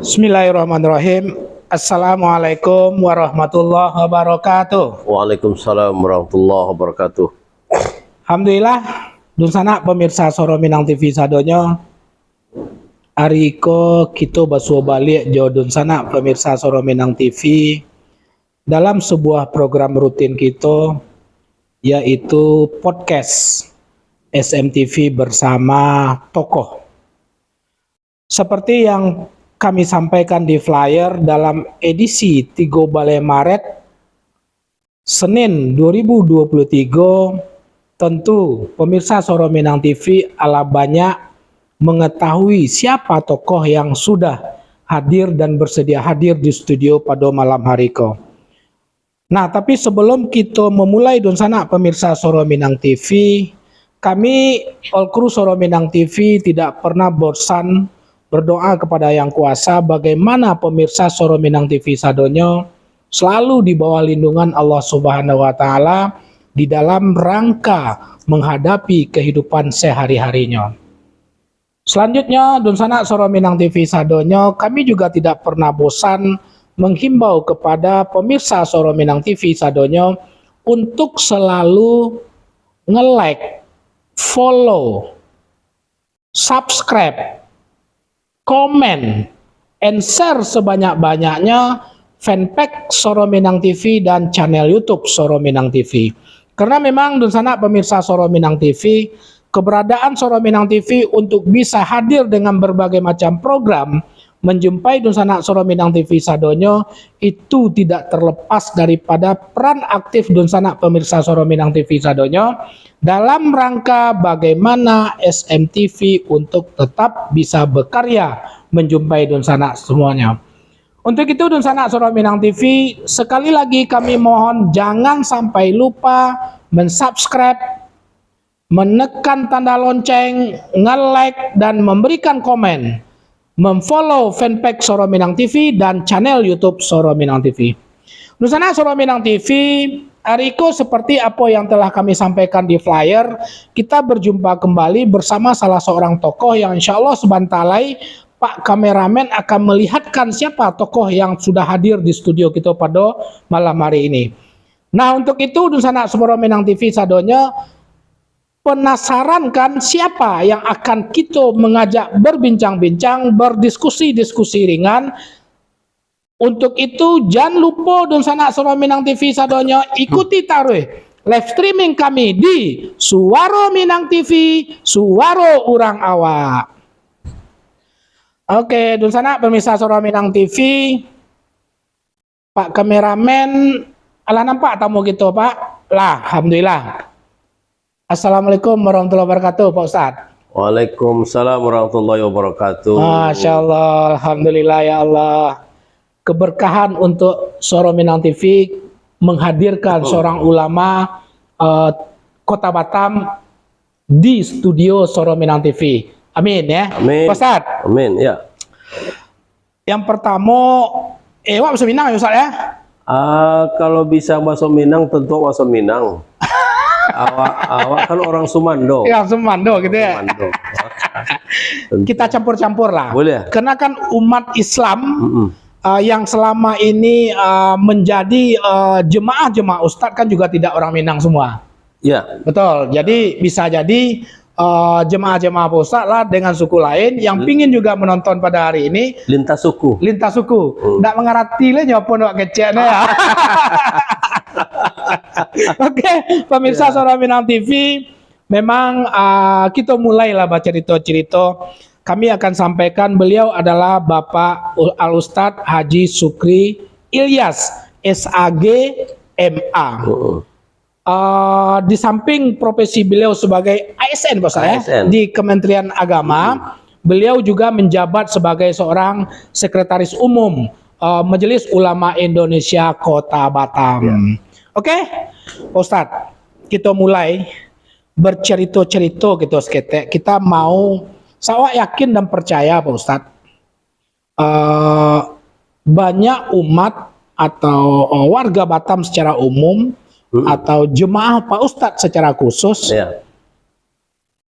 Bismillahirrahmanirrahim. Assalamualaikum warahmatullahi wabarakatuh. Waalaikumsalam warahmatullahi wabarakatuh. Alhamdulillah, dun sana pemirsa Soro Minang TV sadonyo. Ariko kita basuh balik jo dun sana pemirsa Soro Minang TV dalam sebuah program rutin kita yaitu podcast SMTV bersama tokoh. Seperti yang kami sampaikan di flyer dalam edisi 3 Maret Senin 2023, tentu pemirsa Soro Minang TV ala banyak mengetahui siapa tokoh yang sudah hadir dan bersedia hadir di studio pada malam hari ko. Nah, tapi sebelum kita memulai don sana pemirsa Soro Minang TV, kami all kru Soro Minang TV tidak pernah bosan berdoa kepada Yang Kuasa bagaimana pemirsa Soro Minang TV sadonyo selalu di bawah lindungan Allah Subhanahu wa taala di dalam rangka menghadapi kehidupan sehari-harinya. Selanjutnya don sana Soro Minang TV sadonyo, kami juga tidak pernah bosan menghimbau kepada pemirsa Soro Minang TV sadonyo untuk selalu nge-like, follow, subscribe, komen, and share sebanyak-banyaknya fanpage Soro Minang TV dan channel YouTube Soro Minang TV. Karena memang dun sana pemirsa Soro Minang TV, keberadaan Soro Minang TV untuk bisa hadir dengan berbagai macam program menjumpai dun sana Soro Minang TV sadonyo itu tidak terlepas daripada peran aktif dun sana pemirsa Soro Minang TV sadonyo dalam rangka bagaimana SMTV untuk tetap bisa berkarya menjumpai dun sana semuanya. Untuk itu dun sana Soro Minang TV, sekali lagi kami mohon jangan sampai lupa mensubscribe, menekan tanda lonceng, nge-like dan memberikan komen, memfollow fanpage Soro Minang TV dan channel YouTube Soro Minang TV. Dun sana Soro Minang TV, Ariko seperti apa yang telah kami sampaikan di flyer, kita berjumpa kembali bersama salah seorang tokoh yang insya Allah sebentalai Pak kameramen akan melihatkan siapa tokoh yang sudah hadir di studio kita pada malam hari ini. Nah, untuk itu dun sana Soro Minang TV sadonyo penasaran kan siapa yang akan kita mengajak berbincang-bincang, berdiskusi-diskusi ringan. Untuk itu jangan lupa dun sana Soro Minang TV sadonyo ikuti taruh live streaming kami di Suara Minang TV, Suara Urang Awak. Oke, dun sana pemirsa Soro Minang TV, Pak kameramen, ala nampak tamu gitu Pak? Lah, alhamdulillah. Assalamualaikum warahmatullahi wabarakatuh Pak Ustadz. Waalaikumsalam warahmatullahi wabarakatuh. Masya Allah, alhamdulillah ya Allah. Keberkahan untuk Soro Minang TV menghadirkan seorang ulama Kota Batam di studio Soro Minang TV. Amin ya. Amin. Pak Ustadz. Amin ya. Yang pertama, wak bahasa Minang ya Ustadz ya? Kalau bisa bahasa Minang tentu bahasa Minang. awak kan orang Sumando. Ya Sumando gitu ya. Sumando. Kita campur-campur lah. Boleh. Karena kan umat Islam yang selama ini menjadi jemaah Ustadz kan juga tidak orang Minang semua. Ya. Betul. Jadi bisa jadi jemaah-jemaah Pak Ustadz lah dengan suku lain yang pingin juga menonton pada hari ini. Lintas suku. Lintas suku. Nggak mengerti lah nyopon wak keceknya ya. Oke, pemirsa Soro Minang TV, memang kita mulailah baca cerita-cerita. Kami akan sampaikan beliau adalah Bapak Al-Ustadz Haji Sukri Ilyas SAG MA. Di samping profesi beliau sebagai ASN Pak saya di Kementerian Agama, beliau juga menjabat sebagai seorang sekretaris umum Majelis Ulama Indonesia Kota Batam. Oke, Pak Ustadz, kita mulai bercerita-cerita gitu seketek. Kita mau, saya yakin dan percaya Pak Ustadz, banyak umat atau warga Batam secara umum atau jemaah Pak Ustadz secara khusus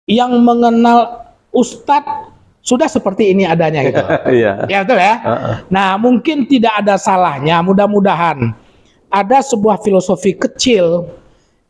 yang mengenal Ustadz sudah seperti ini adanya gitu. Iya. Ya betul ya. Nah, mungkin tidak ada salahnya, mudah-mudahan ada sebuah filosofi kecil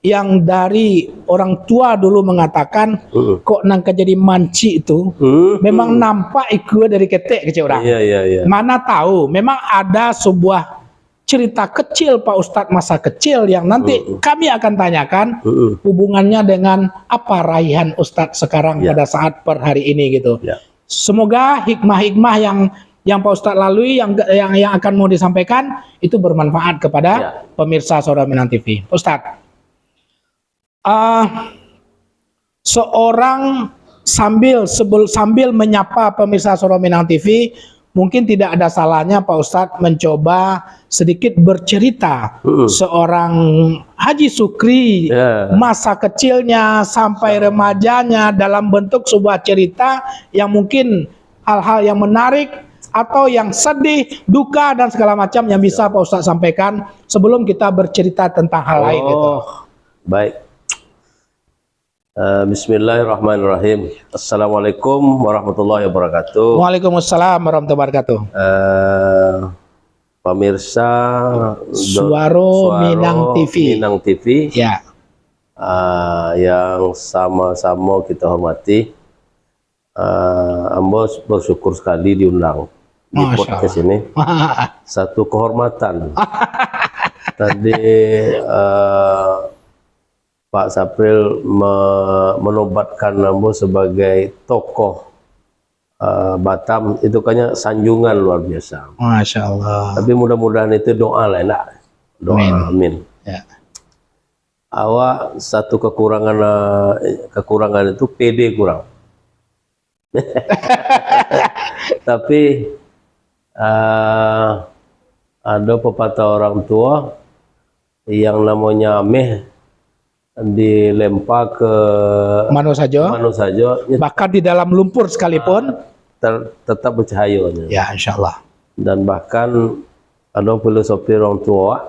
yang dari orang tua dulu mengatakan kok nangka jadi manci itu memang nampak ikut dari ketek kecil orang. Iya. Mana tahu memang ada sebuah cerita kecil Pak Ustadz masa kecil yang nanti kami akan tanyakan hubungannya dengan apa raihan Ustadz sekarang pada saat per hari ini gitu. Semoga hikmah-hikmah yang Pak Ustadz lalui yang akan mau disampaikan itu bermanfaat kepada pemirsa Suara Minang TV. Ustadz, seorang sambil menyapa pemirsa Suara Minang TV, mungkin tidak ada salahnya Pak Ustadz mencoba sedikit bercerita seorang Haji Sukri masa kecilnya sampai remajanya dalam bentuk sebuah cerita yang mungkin hal-hal yang menarik atau yang sedih, duka dan segala macam yang bisa Pak Ustadz sampaikan sebelum kita bercerita tentang hal lain itu. Baik. Bismillahirrahmanirrahim. Assalamualaikum warahmatullahi wabarakatuh. Waalaikumsalam warahmatullahi wabarakatuh. Pemirsa Suara Minang TV. Minang TV. Ya. Yang sama-sama kita hormati. Ambo bersyukur sekali diundang di podcast ini. Satu kehormatan. Tadi Pak Sapril menobatkan Ambo sebagai tokoh Batam, itu kayaknya sanjungan luar biasa. Masya Allah. Tapi mudah-mudahan itu doa lah, enak. Doa, amin. Ya. Awak satu kekurangan itu PD kurang. Tapi ada pepatah orang tua yang namanya ameh dilempar ke Mana saja, bahkan di dalam lumpur sekalipun tetap bercahaya. Ya, insya Allah. Dan bahkan ada filosofi orang tua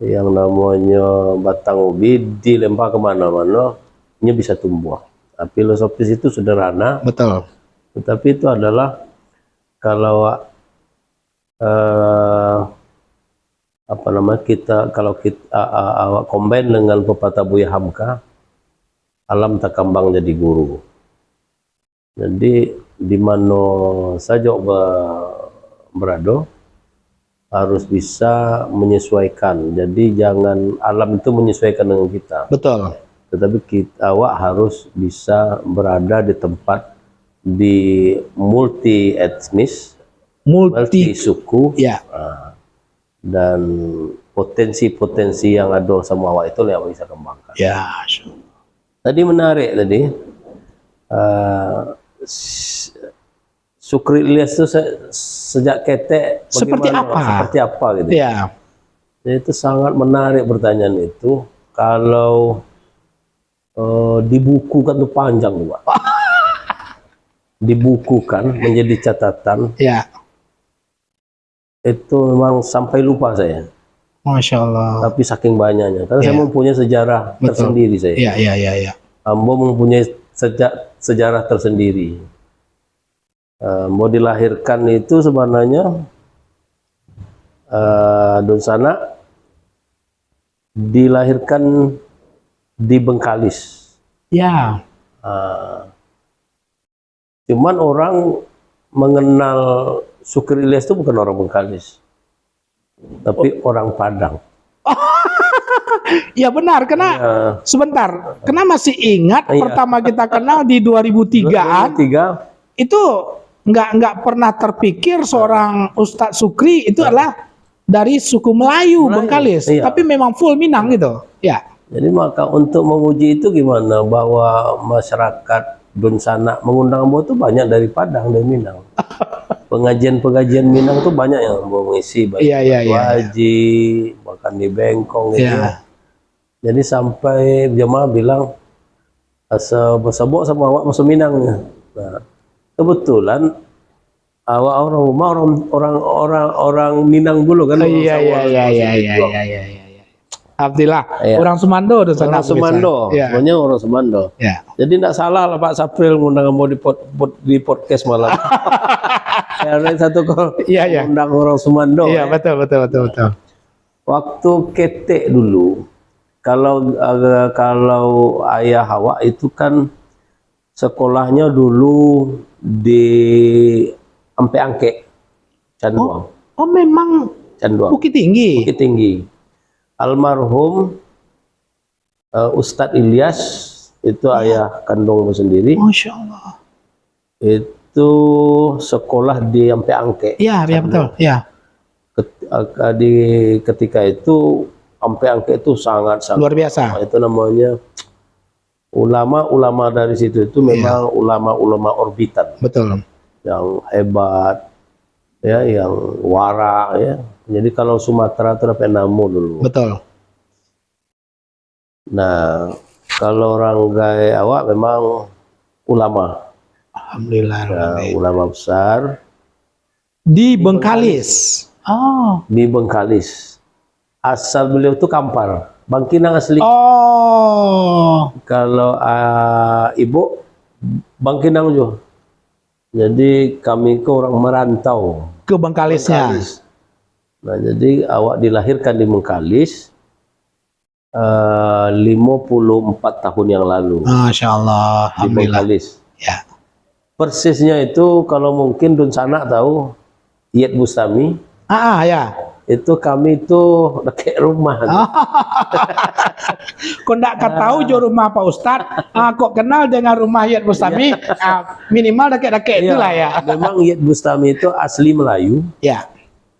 yang namanya batang ubi dilempar kemana-mana, ini bisa tumbuh. Nah, filosofis itu sederhana, betul. Tetapi itu adalah kalau kalau kita awak combine dengan pepatah Buya Hamka, alam tak kembang jadi guru. Jadi di mana saja berada harus bisa menyesuaikan. Jadi jangan alam itu menyesuaikan dengan kita. Betul. Tetapi awak harus bisa berada di tempat di multi etnis, multi suku. Ya. Dan potensi-potensi yang ada sama awak itu yang bisa kembangkan. Ya. Tadi menarik tadi. Sukri Ilyas itu sejak ketek seperti apa gitu. Ya. Jadi itu sangat menarik pertanyaan itu. Kalau dibukukan tuh panjang tuh, Pak. Dibukukan menjadi catatan. Ya. Itu memang sampai lupa saya. Masya Allah. Tapi saking banyaknya, karena saya mempunyai sejarah tersendiri saya. Iya. Ambo mempunyai sejarah tersendiri. Mau dilahirkan itu sebenarnya Donsana dilahirkan di Bengkalis. Ya. Cuman orang mengenal Sukri Ilyas itu bukan orang Bengkalis, tapi orang Padang. Ya benar, karena sebentar, karena masih ingat pertama kita kenal di 2003-an, itu nggak pernah terpikir seorang Ustadz Sukri itu adalah dari suku Melayu Bengkalis, tapi memang full Minang gitu. Ya. Jadi maka untuk menguji itu gimana bahwa masyarakat Donsana mengundang Ambo itu banyak dari Padang dan Minang. Pengajian-pengajian Minang itu banyak yang mau mengisi, baik Haji, bahkan di Bengkong gitu. Jadi sampai jemaah bilang sebok sama awak masuk Minang. Nah, kebetulan awak orang Minang dulu kan. Iya. Alhamdulillah. Iya. Orang Sumando dan sana Orang Sumando, Ya. semuanya orang Sumando. Ya. Jadi tidak salah lah Pak Sapril ngundang mau di podcast malam. Karena satu kok Iya, iya. ngundang orang Sumando. Iya, betul. Waktu ketek dulu, kalau ayah Hawa itu kan sekolahnya dulu di Ampe Angke, Canduang. Oh, memang Canduang. Bukit Tinggi. Bukit Tinggi. Almarhum Ustadz Ilyas itu ayah kandungmu sendiri. Masya Allah. Itu sekolah di Ampe Angke. Iya, betul. Ya. Ketika itu Ampe Angke itu sangat Luar biasa. itu namanya ulama-ulama dari situ itu memang ulama-ulama orbitan Betul. yang hebat, ya, yang warak, ya. Jadi kalau Sumatera itu dapat namo dulu. Betul. Nah, kalau Ranggai Awak memang ulama, Alhamdulillah. ulama besar Di Bengkalis. Oh. di Bengkalis. Asal beliau itu Kampar, Bangkinang asli. Oh. Kalau ibu Bangkinang juga. Jadi kami ke orang merantau Ke Bengkalisnya. Bengkalis. Nah, jadi awak dilahirkan di Bengkalis 54 tahun yang lalu Masya Allah. di Alhamdulillah. Bengkalis. Ya. Persisnya itu kalau mungkin Dun Sanak tahu, Yet Bustami, Ya. itu kami itu dekat rumah. Kok ndak tahu jo rumah Pak Ustadz? Kok kenal dengan rumah Yat Bustami? Minimal dekat-dekat itulah ya. Memang Yet Bustami itu asli Melayu. Ya.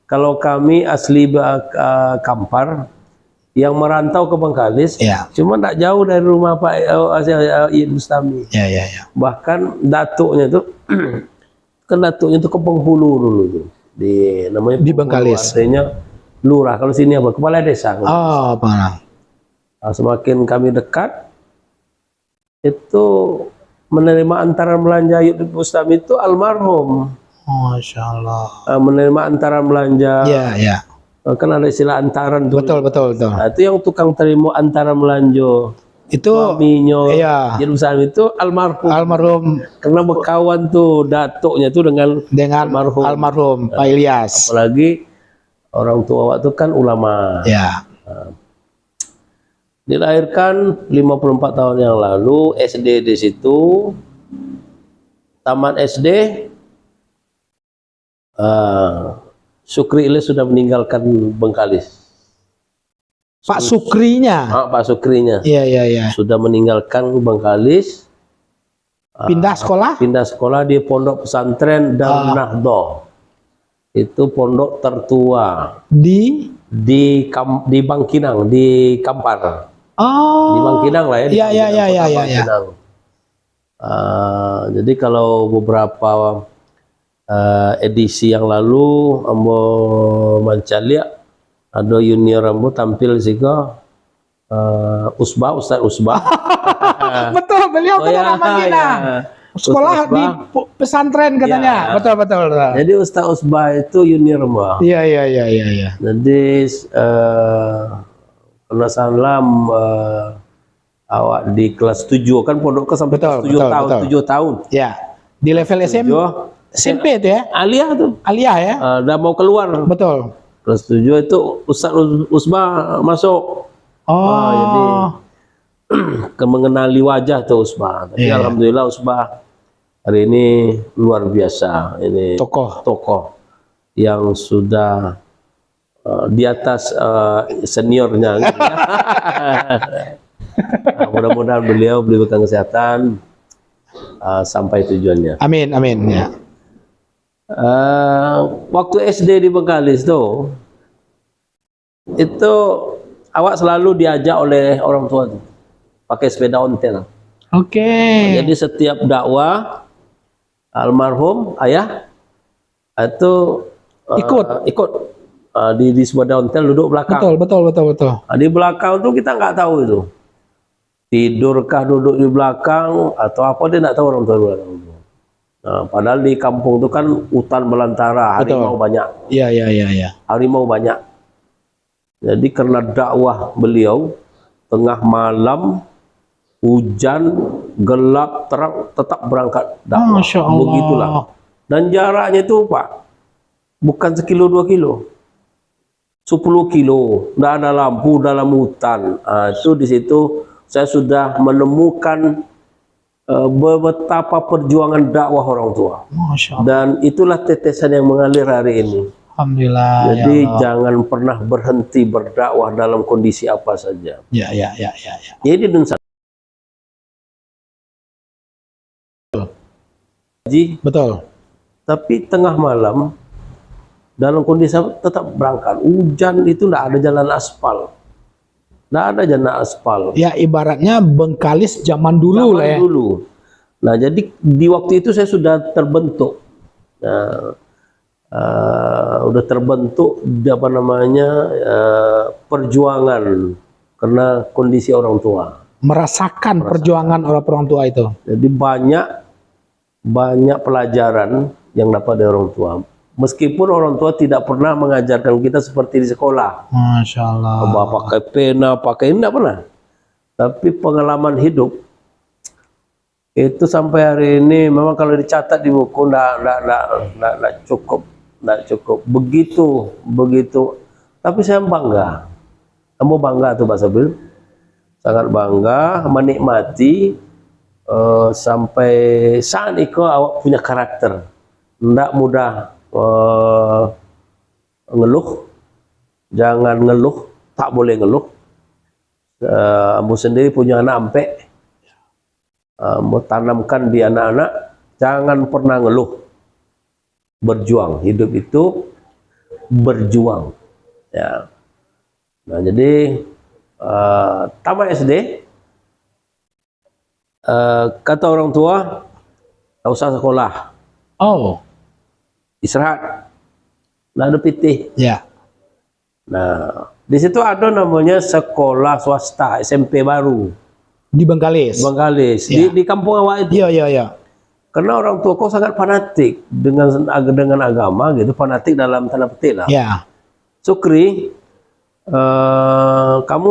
Kalau kami asli Kampar yang merantau ke Bengkalis, Ya. cuma tidak jauh dari rumah Pak Yet Bustami. Ya. Bahkan datuknya itu kan datuknya itu ke Penghulu dulu tuh. Di namanya Di Penghulu, Bengkalis. artinya lurah. Kalau sini apa? Kepala desa. Oh, Bang. Nah, semakin kami dekat itu menerima antaran belanja Yet Bustami itu almarhum. Masya Allah. Menerima antaran belanja. Ya. Kan ada istilah antaran tuh. Betul. Nah, itu yang tukang terima antaran belanja. Itu Suaminya iya. Yet Bustami itu almarhum. almarhum Karena berkawan tuh datuknya tuh dengan almarhum Pak Ilyas. apalagi orang tua awak tuh kan ulama. Ya. Dilahirkan 54 tahun yang lalu, SD di situ, tamat SD, Sukri Ilyas sudah meninggalkan Bengkalis. Pak Sukrinya. Pak Sukrinya Iya. sudah meninggalkan Bengkalis. Pindah sekolah? Pindah sekolah di pondok pesantren Darun Nahdoh. Itu pondok tertua Di di Bangkinang, di Kampar. Di Bangkinang lah ya. Di Bangkinang. Jadi kalau beberapa edisi yang lalu ambo mancalia ada junior ambo tampil juga Ustadz Usbah. Betul, beliau kan orang Bangkinang. Sekolah di pesantren katanya. Betul. Jadi Ustadz Usbah itu junior mbak. Iya. Jadi karena salam awak di kelas 7 kan pondok sampai kelas 7 tahun. Ya. Di level SMP itu ya? Aliyah tuh. Aliyah ya? Udah mau keluar. Betul. Kelas 7 itu Ustadz Usbah masuk. Jadi mengenali wajah tuh Usbah. Tapi alhamdulillah Usbah hari ini luar biasa. Ini tokoh yang sudah di atas seniornya. Mudah-mudahan beliau diberikan kesehatan sampai tujuannya. Amin ya. Waktu SD di Bengkalis tuh, itu awak selalu diajak oleh orang tua tuh, pakai sepeda ontel. Oke. Jadi setiap dakwah almarhum ayah itu ikut di sepeda ontel duduk belakang. Betul. Di belakang tuh kita nggak tahu itu tidurkah duduk di belakang atau apa, dia nggak tahu orang tua belakang. Nah, padahal di kampung itu kan hutan belantara, harimau banyak. Iya. Harimau banyak. Jadi karena dakwah beliau, tengah malam, hujan, gelap, terang, tetap berangkat dakwah. Masya Allah. Begitulah. Dan jaraknya itu Pak, bukan sekilo 2 kilo, 10 kilo, tidak ada lampu dalam hutan. Itu di situ saya sudah menemukan betapa perjuangan dakwah orang tua. Masya Allah. Dan itulah tetesan yang mengalir hari ini. Alhamdulillah. Jadi ya Allah. jangan pernah berhenti berdakwah dalam kondisi apa saja. Ya. Jadi Dun Sana, Betul. tapi tengah malam dalam kondisi apa, tetap berangkat. Hujan itu tidak ada jalan aspal, tidak ada jalan aspal. Ya ibaratnya Bengkalis zaman dulu lah ya. Dulu. Nah jadi di waktu itu saya sudah terbentuk. Nah, udah terbentuk apa namanya perjuangan karena kondisi orang tua. Merasakan perjuangan orang tua itu. Jadi banyak pelajaran yang dapat dari orang tua. Meskipun orang tua tidak pernah mengajarkan kita seperti di sekolah. Masya Allah. Pakai pena, pakai ini tidak pernah. Tapi pengalaman hidup itu sampai hari ini memang kalau dicatat di buku tidak cukup. Begitu. Tapi saya bangga. Kamu bangga tuh Pak Sabil? Sangat bangga, menikmati sampai saat itu awak punya karakter. Tidak mudah ngeluh. Jangan ngeluh, tak boleh ngeluh. Ambo sendiri punya anak ampek. Mau tanamkan di anak-anak, jangan pernah ngeluh. Berjuang, hidup itu berjuang. Ya. Nah jadi tamat SD, kata orang tua, tak usah sekolah. Oh. Istirahat. Nah ada pitih. Ya. Nah di situ ada namanya sekolah swasta SMP baru Di Bengkalis. Bengkalis Ya. di kampung awak itu. Iya. Karena orang tua kau sangat fanatik dengan agama gitu, fanatik dalam tanda petik lah. Ya. Sukri, kamu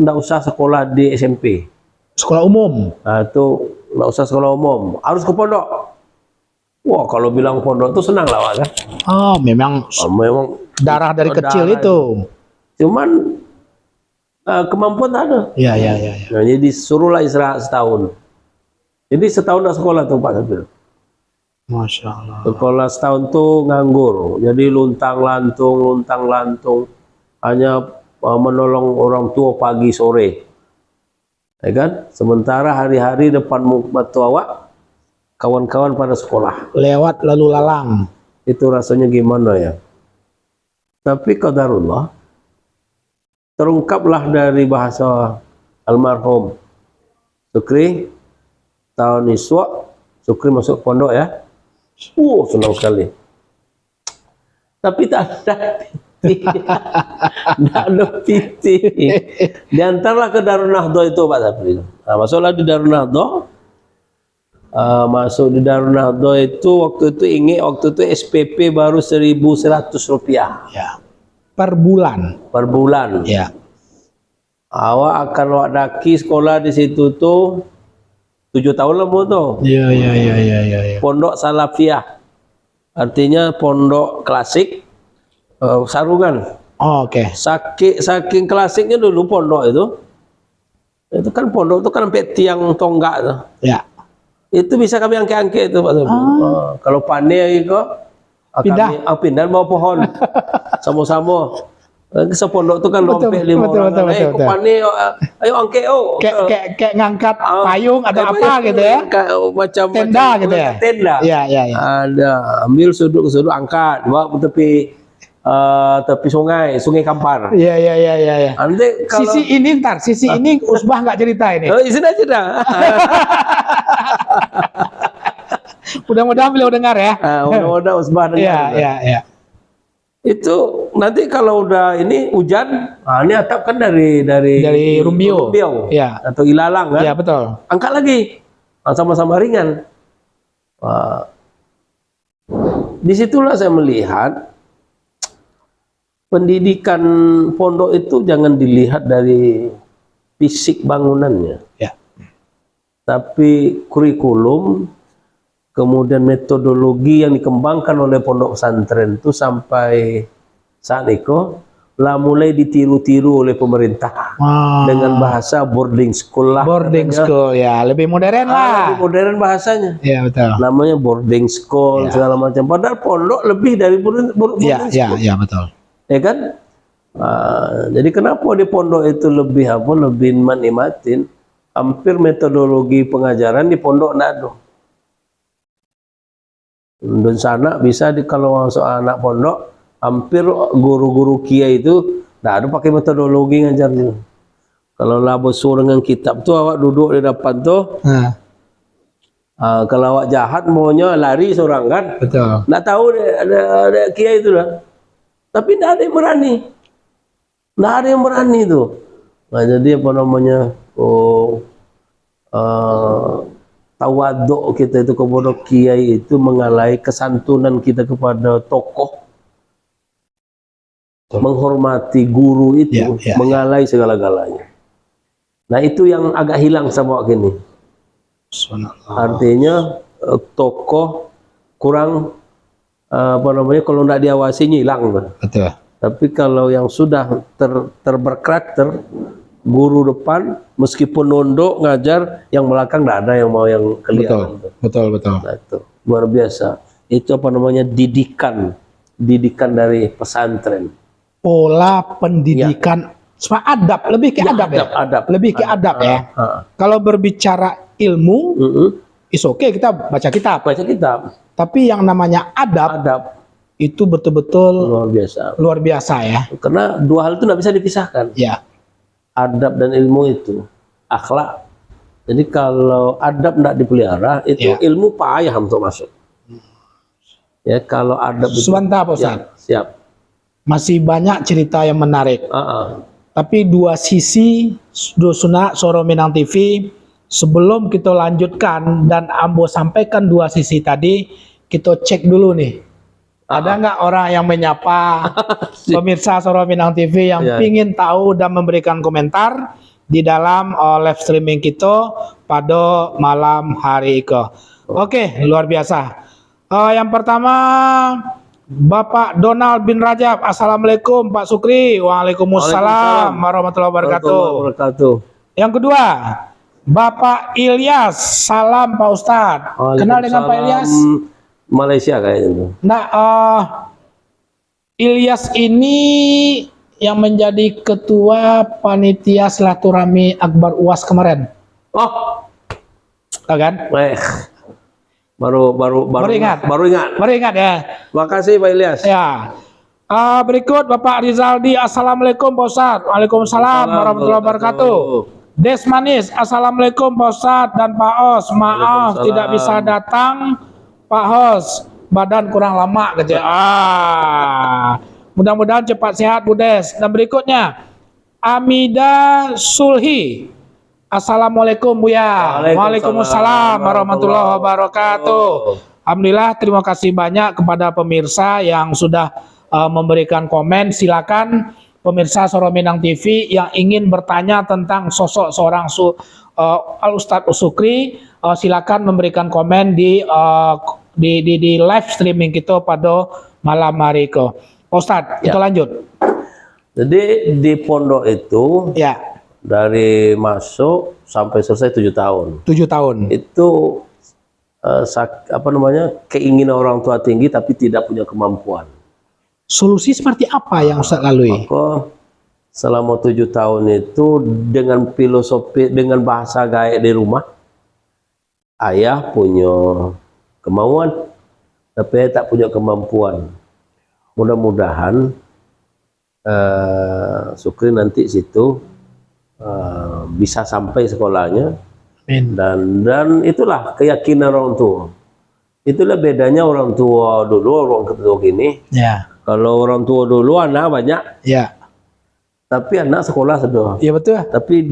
nggak usah sekolah di SMP. Sekolah umum. Nah, itu nggak usah sekolah umum, harus ke pondok. Wah, kalau bilang pondok itu senang lah, Pak, kan? Oh, memang Memang darah dari kecil darah itu. Cuman kemampuan tak ada. Iya. Nah, jadi suruhlah istirahat setahun. Jadi setahun nggak sekolah tuh Pak Sabil. Masya Allah. Sekolah setahun tuh nganggur. Jadi luntang lantung, hanya menolong orang tua pagi sore. Ya kan? Sementara hari-hari depan mata awak, kawan-kawan pada sekolah. Lewat lalu lalang. Itu rasanya gimana ya? Tapi qadarullah, terungkaplah dari bahasa almarhum Sukri, tahun iswa, Sukri masuk pondok ya. Senang sekali. Tapi tak ada piti. Tak ada piti. Diantarlah ke Darun Nahdhah itu Pak Sapri. Nah, masuklah di Darun Nahdhah. Masuk di Darun Nahdhah itu waktu itu SPP baru 1.100 rupiah. Ya. Per bulan. Per bulan. Ya. Awak akan daki sekolah di situ tuh 7 tahun lah tuh. Iya. Pondok Salafiyah. Artinya pondok klasik sarungan. Oh, oke. Saking klasiknya dulu pondok itu. Itu kan pondok itu kan sampai tiang tonggak tuh. Ya. Itu bisa kami angke-angke itu Pak Sabi. Kalau pandai itu pindah bawa pohon. Sama-sama. Sepondok itu kan lompek 5 orang. Betul. Pandai, ayo angke Kayak ngangkat payung atau apa gitu ya. Macam Tenda gitu ya. Tenda. Iya. Ada ambil sudut ke sudut, angkat bawa ke tepi sungai Kampar. Iya. Nanti kalau Sisi ini Usbah nggak cerita ini. oh isi aja dah. Mudah-mudahan beliau dengar ya. Mudah-mudahan Usbah dengar. Iya. Itu nanti kalau udah ini hujan, ini atap kan dari Rumbio. Ya. Atau ilalang kan. Iya, betul. Angkat lagi. Sama-sama ringan. Disitulah saya melihat pendidikan pondok itu jangan dilihat dari fisik bangunannya, Ya. tapi kurikulum, kemudian metodologi yang dikembangkan oleh pondok pesantren itu sampai saat itu lah mulai ditiru-tiru oleh pemerintah dengan bahasa boarding school lah. Boarding school ya, lebih modern lah. Lebih modern bahasanya. Ya betul. Namanya boarding school segala macam. Padahal pondok lebih dari boarding Ya, school. ya betul. Ya kan? Jadi kenapa di pondok itu lebih lebih nikmatin? Hampir metodologi pengajaran di pondok nggak ada. Dan sana bisa kalau soal anak pondok, hampir guru-guru kiai itu nggak ada pakai metodologi ngajarnya. Kalau labo suruh dengan kitab tuh awak duduk di depan tuh. Kalau awak jahat maunya lari seorang kan. Betul. Nggak tahu ada kiai itu lah. Tapi nggak ada yang berani. Nggak ada yang berani tuh. Nah jadi apa namanya? Tawaduk kita itu kepada kiai itu mengalai kesantunan kita kepada tokoh. Menghormati guru itu, mengalai segala-galanya. Nah itu yang agak hilang sama gini. Artinya tokoh kurang apa namanya, kalau nggak diawasinya hilang. Betul. Tapi kalau yang sudah berkarakter, guru depan meskipun nondok ngajar, yang belakang nggak ada yang mau yang kelihatan. Betul. Nah, itu luar biasa. Itu apa namanya, didikan dari pesantren. Pola pendidikan, adab, lebih ke adab ya. Lebih ke adab ya. Kalau berbicara ilmu, is okay kita baca kitab. Tapi yang namanya adab itu betul-betul luar biasa ya. Karena dua hal itu nggak bisa dipisahkan. Ya. Adab dan ilmu itu akhlak. Jadi kalau adab nggak dipelihara, itu ilmu payah untuk masuk. Ya kalau adab itu. Sebentar Pak Ustaz. Siap. Masih banyak cerita yang menarik. Tapi dua sisi Dusunna Suara Minang TV, sebelum kita lanjutkan dan Ambo sampaikan dua sisi tadi, kita cek dulu nih. Ada nggak orang yang menyapa pemirsa Suara Minang TV yang ingin tahu dan memberikan komentar di dalam live streaming kita pada malam hari ke. Oke, luar biasa. Yang pertama, Bapak Donald bin Rajab. Assalamualaikum Pak Sukri. Waalaikumsalam warahmatullahi wabarakatuh. Yang kedua, Bapak Ilyas. Salam Pak Ustadz. Kenal dengan Pak Ilyas? Malaysia kayaknya. Nah, Ilyas ini yang menjadi ketua panitia silaturahmi Akbar UAS kemarin. Oh, tahu kan? Baru ingat ya. Makasih Pak Ilyas. Ya. Berikut Bapak Rizaldi. Assalamualaikum Pak Ustadz. Waalaikumsalam warahmatullahi wabarakatuh. Desmanis. Assalamualaikum Pak Ustadz dan Pak Os. Maaf tidak bisa datang Pak Hos, badan kurang lama kerja. Mudah-mudahan cepat sehat Bu Des. Dan berikutnya Amida Sulhi. Assalamualaikum Buya. Waalaikumsalam warahmatullahi wabarakatuh. Alhamdulillah, terima kasih banyak kepada pemirsa yang sudah memberikan komen. Silakan pemirsa Suara Minang TV yang ingin bertanya tentang sosok seorang Al Ustadz Sukri, silakan memberikan komen di live streaming kita pada malam hari ke. Ustadz, kita lanjut. Jadi di pondok itu dari masuk sampai selesai 7 tahun. 7 tahun. Itu apa namanya, keinginan orang tua tinggi tapi tidak punya kemampuan. Solusi seperti apa yang Ustadz lalui? Maka selama 7 tahun itu dengan filosofi, dengan bahasa gaek di rumah, ayah punya kemauan tapi tak punya kemampuan. Mudah-mudahan Sukri nanti situ bisa sampai sekolahnya. Dan itulah keyakinan orang tua. Itulah bedanya orang tua dulu, orang tua gini. Kalau orang tua dulu anak banyak, tapi anak sekolah sudah. Iya betul. Tapi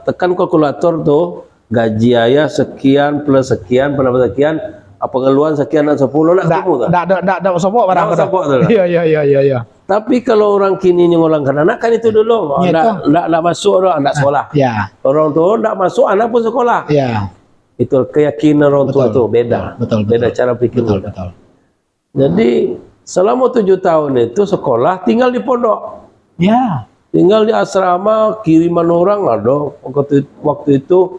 tekan kalkulator tuh, gaji ayah sekian plus sekian plus sekian, pengeluaran sekian dan 10 nak temu tak? Ndak sopok barang. Ndak sopok tu. Iya. Tapi kalau orang kini nyengolangkan anak kan itu dulu. Ndak masuk dah, ndak sekolah. Ya. Orang tua ndak masuk, anak pun sekolah. Ya. Itu keyakinan orang tua itu beda. Beda cara pikir. Betul. Jadi selama 7 tahun itu sekolah tinggal di pondok. Ya. Tinggal di asrama, kiriman orang ada. Waktu itu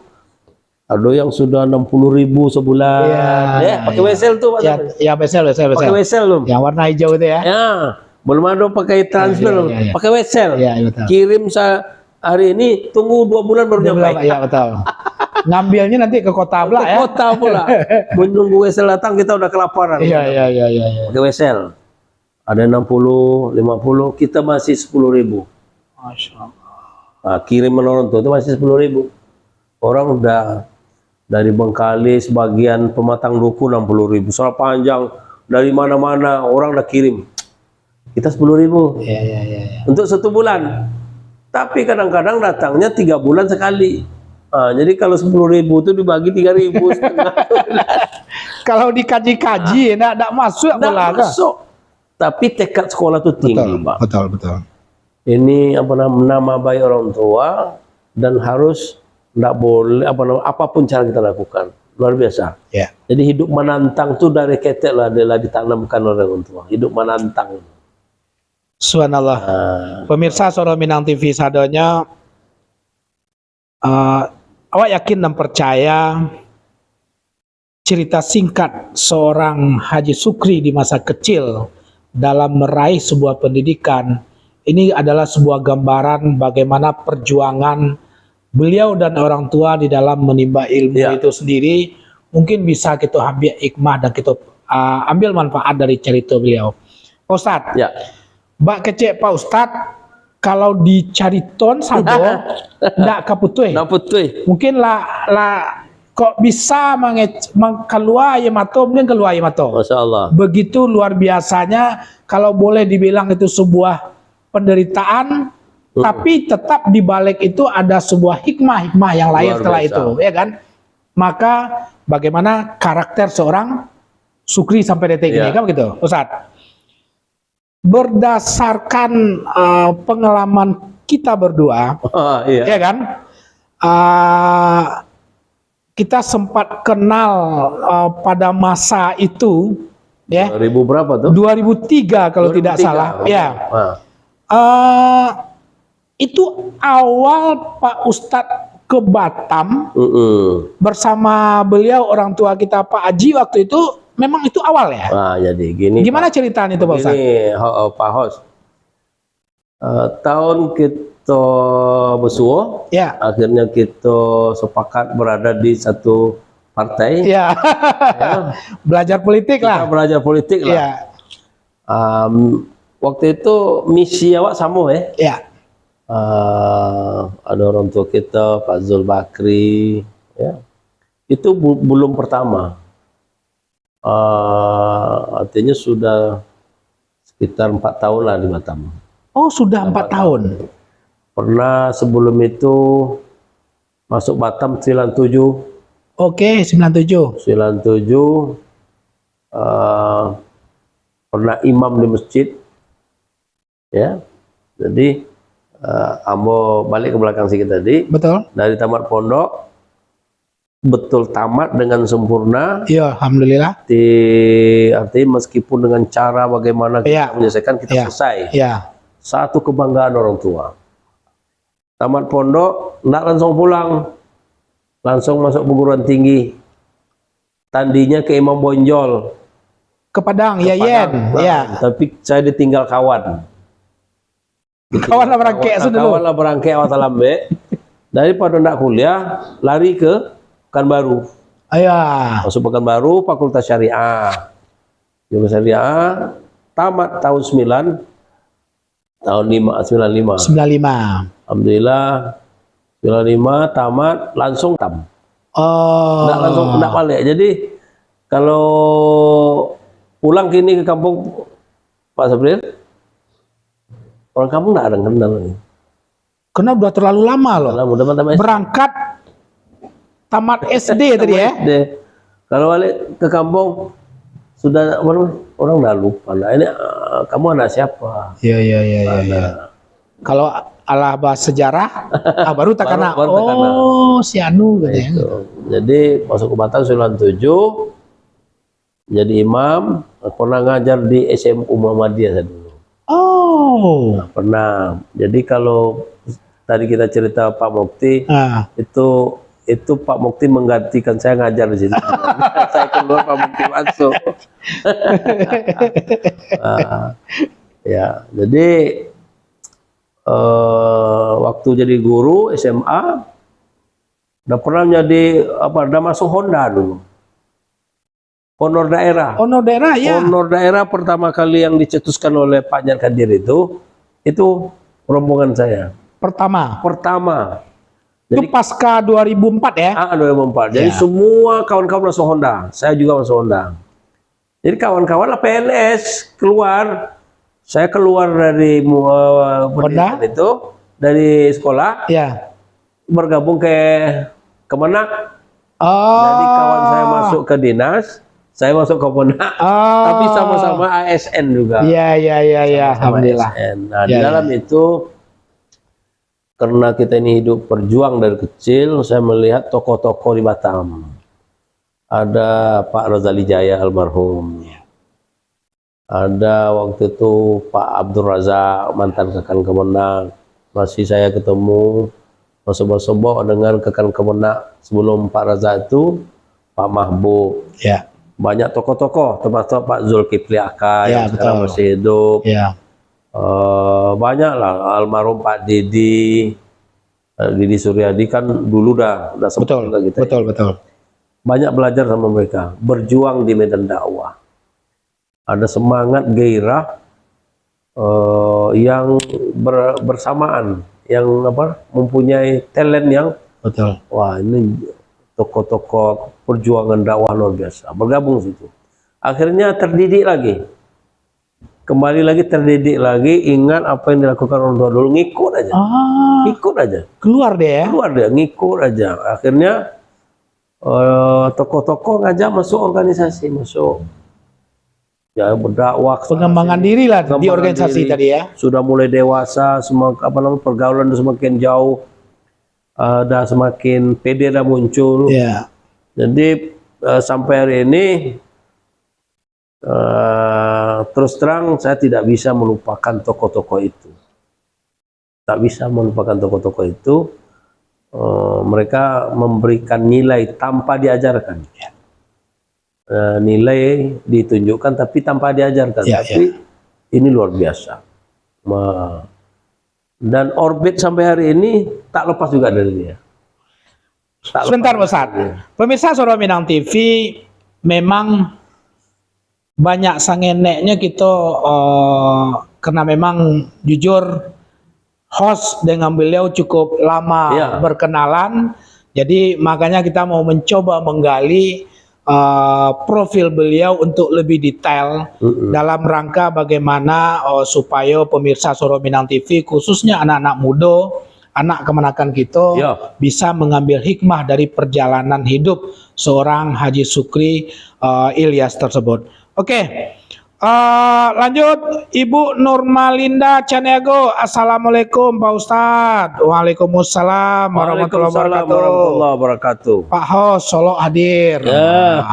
ada yang sudah 60.000 sebulan. Pakai wesel tuh. Ya, wesel. Pakai wesel loh. Yang warna hijau itu ya. Ya, belum ada pakai transfer, pakai wesel. Betul. Kirim hari ini, tunggu 2 bulan baru nyampe. Iya, betul. Ngambilnya nanti ke kota pula ya. Ke kota pula. Menunggu wesel datang kita udah kelaparan. Iya. Pakai wesel. Ada 60, 50, kita masih 10.000. Masya Allah. Nah, kiriman orang tua itu masih 10.000. Orang udah dari Bengkalis, bagian Pematang Duku 60.000. Soal panjang dari mana-mana orang udah kirim. Kita 10.000. Iya. Untuk 1 bulan. Tapi kadang-kadang datangnya 3 bulan sekali. Jadi kalau 10.000 itu dibagi 3.000 setengah. Kalau dikaji-kaji, enggak masuk Nggak masuk. Tapi tekad sekolah itu tinggi, Pak. Betul. Ini nama baik orang tua dan harus tidak boleh apapun cara kita lakukan, luar biasa. Ya. Jadi hidup menantang itu dari ketek lah adalah ditanamkan oleh orang tua. Hidup menantang. Subhanallah. Pemirsa Soro Minang TV sadonya, awak yakin dan percaya cerita singkat seorang Haji Sukri di masa kecil dalam meraih sebuah pendidikan. Ini adalah sebuah gambaran bagaimana perjuangan beliau dan orang tua di dalam menimba ilmu itu sendiri. Mungkin bisa kita ambil hikmah dan kita ambil manfaat dari cerita beliau. Pak Ustadz, Mbak kecek Pak Ustadz, kalau dicari ton sado, ndak kaputui. Mungkin lah kok bisa keluar ayamato, mungkin keluar ayamato. Masya Allah. Begitu luar biasanya, kalau boleh dibilang itu sebuah penderitaan, tapi tetap di balik itu ada sebuah hikmah yang lain setelah itu, ya kan? Maka bagaimana karakter seorang Sukri sampai detik ini, kan begitu, Ustadz? Berdasarkan pengalaman kita berdua, ya kan? Kita sempat kenal pada masa itu, ya. 2000 berapa tuh? 2003 kalau tidak salah, ya. Itu awal Pak Ustadz ke Batam bersama beliau orang tua kita Pak Haji waktu itu, memang itu awal ya? Jadi gini. Gimana ceritanya itu Pak Ustadz? Ini Pak Hos. Tahun kita bersuah, akhirnya kita sepakat berada di satu partai. Belajar politik lah. Kita belajar politik lah. Waktu itu misi awak sama ada orang tua kita Pak Zul Bakri, itu belum pertama. Artinya sudah sekitar 4 tahun lah di Batam. Oh, sudah 4 tahun. Pernah sebelum itu masuk Batam 97. Oke, 97. Pernah imam di masjid. Jadi ambo balik ke belakang sedikit tadi. Betul. Dari tamat pondok, betul tamat dengan sempurna. Iya, alhamdulillah. Artinya meskipun dengan cara bagaimana kita menyelesaikan, kita selesai. Satu kebanggaan orang tua. Tamat pondok, nggak langsung pulang, langsung masuk perguruan tinggi. Tandinya ke Imam Bonjol. Ke Padang, tapi saya ditinggal kawan. Kawan lah berangkai awal lambe. Daripada nak kuliah, lari ke Pekanbaru. Masuk Pekanbaru, Fakultas Syariah. Jurusan Syariah, tamat tahun 95. Alhamdulillah, 95 tamat, langsung tam. Nggak balik. Jadi kalau pulang kini ke kampung Pak Sabril, orang kampung nggak ada yang kenal. Karena udah terlalu lama loh. Berangkat tamat SD tadi ya. Kalau balik ke kampung sudah orang dah lupa. Nah, ini kamu anak siapa? Iya. Kalau ala bahasa sejarah, baru tak kena. Baru tak kena. Oh, si Anu gitu ya. Itu. Jadi masuk ke Batam 97, jadi imam, pernah ngajar di SMU Muhammadiyah saya dulu. Oh. Nah, pernah. Jadi kalau tadi kita cerita Pak Mukti, itu Pak Mukti menggantikan saya ngajar di sini. Saya keluar, Pak Mukti masuk. Ya, jadi waktu jadi guru SMA, udah pernah jadi udah masuk Honda dulu. Honor daerah. Honor daerah ya. Honor daerah pertama kali yang dicetuskan oleh Pak Jan Kadir itu rombongan saya. Pertama. Jadi, itu pasca 2004 ya? 2004. Jadi semua kawan-kawan masuk Honda. Saya juga masuk Honda. Jadi kawan-kawan PNS keluar. Saya keluar dari pendidikan itu, dari sekolah. Ya. Bergabung ke Kemenak. Jadi kawan saya masuk ke dinas. Saya masuk ke Kemenak. Tapi sama-sama ASN juga. Iya. Alhamdulillah. ASN. Nah, di dalam itu, karena kita ini hidup berjuang dari kecil, saya melihat tokoh-tokoh di Batam. Ada Pak Rozali Jaya almarhum. Ada waktu itu Pak Abdul Razak, mantan Kekan Kemenak. Masih saya ketemu, masuk-masuk dengan Kekan Kemenak sebelum Pak Razak itu, Pak Mahbub. Ya. Banyak tokoh-tokoh, termasuk Pak Zulkifli Aka yang sekarang masih hidup. Ya. Banyak lah, almarhum Pak Didi Suryadi kan dulu dah betul, kita. Betul. Banyak belajar sama mereka, berjuang di medan dakwah. Ada semangat gairah yang bersamaan, yang mempunyai talent yang betul. Wah, ini tokoh-tokoh perjuangan dakwah luar biasa bergabung situ. Akhirnya terdidik lagi. Kembali lagi terdidik lagi, ingat apa yang dilakukan orang tua dulu, ngikut aja. Ikut aja. Keluar deh ya? Keluar deh, ngikut aja. Akhirnya tokoh-tokoh ngajak masuk organisasi, masuk. Ya berdakwah. Pengembangan diri lah di organisasi tadi ya? Sudah mulai dewasa, pergaulan semakin jauh. Dah semakin pede dah muncul. Yeah. Jadi sampai hari ini terus terang saya tidak bisa melupakan tokoh-tokoh itu. Tak bisa melupakan tokoh-tokoh itu. Mereka memberikan nilai tanpa diajarkan. Yeah. Nilai ditunjukkan tapi tanpa diajarkan. Tapi ini luar biasa. Dan orbit sampai hari ini tak lepas juga dari dia. Sebentar Ustaz. Pemirsa Suara Minang TV, memang banyak sangeneknya kita karena memang jujur host dengan beliau cukup lama berkenalan. Jadi makanya kita mau mencoba menggali profil beliau untuk lebih detail dalam rangka bagaimana supaya pemirsa Suara Minang TV khususnya anak-anak muda, anak kemenakan kita bisa mengambil hikmah dari perjalanan hidup seorang Haji Sukri Ilyas tersebut. Oke. Lanjut Ibu Nurmalinda Caniago. Assalamualaikum Pak Ustadz. Waalaikumsalam warahmatullahi wabarakatuh. Pak Hos Solo hadir.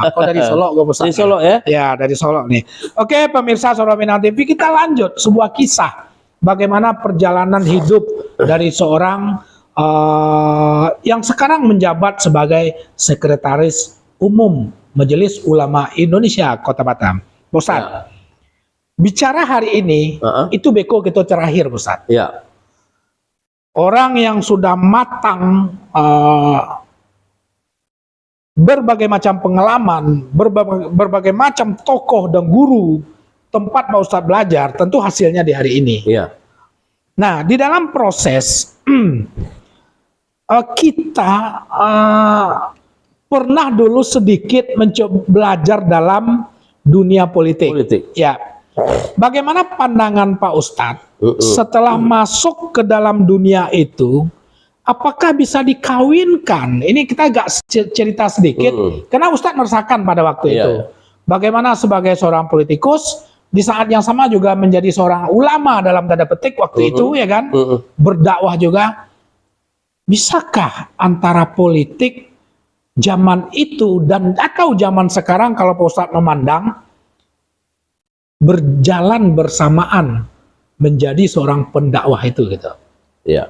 Aku dari Solo gue Ustadz. Dari Solo ya? Ya dari Solo nih. Oke pemirsa Suara Minang TV, kita lanjut sebuah kisah bagaimana perjalanan hidup dari seorang yang sekarang menjabat sebagai Sekretaris Umum Majelis Ulama Indonesia Kota Batam. Ustadz, bicara hari ini itu beko kita terakhir Ustadz. Ya. Orang yang sudah matang berbagai macam pengalaman, berbagai macam tokoh dan guru tempat Pak Ustadz belajar, tentu hasilnya di hari ini. Ya. Nah, di dalam proses kita pernah dulu sedikit mencoba belajar dalam dunia politik. Ya. Bagaimana pandangan Pak Ustadz setelah masuk ke dalam dunia itu apakah bisa dikawinkan? Ini kita agak cerita sedikit, karena Ustadz merasakan pada waktu itu. Bagaimana sebagai seorang politikus, di saat yang sama juga menjadi seorang ulama dalam tanda petik waktu itu, ya kan? Berdakwah juga. Bisakah antara politik zaman itu dan atau zaman sekarang kalau Pak Ustadz memandang berjalan bersamaan menjadi seorang pendakwah itu gitu? Ya.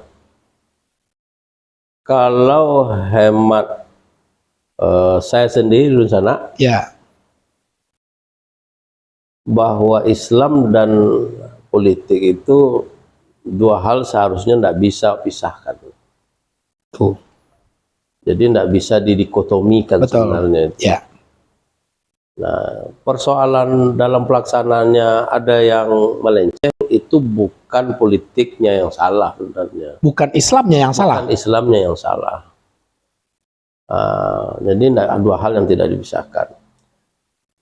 Kalau hemat saya sendiri di sana, ya, bahwa Islam dan politik itu dua hal seharusnya tidak bisa pisahkan. Tuh. Jadi tidak bisa didikotomikan. Betul. Sebenarnya itu. Ya. Nah, persoalan dalam pelaksanaannya ada yang melenceng, itu bukan politiknya yang salah sebenarnya. Bukan Islamnya yang salah. Bukan Islamnya yang salah. Jadi dua hal yang tidak dipisahkan.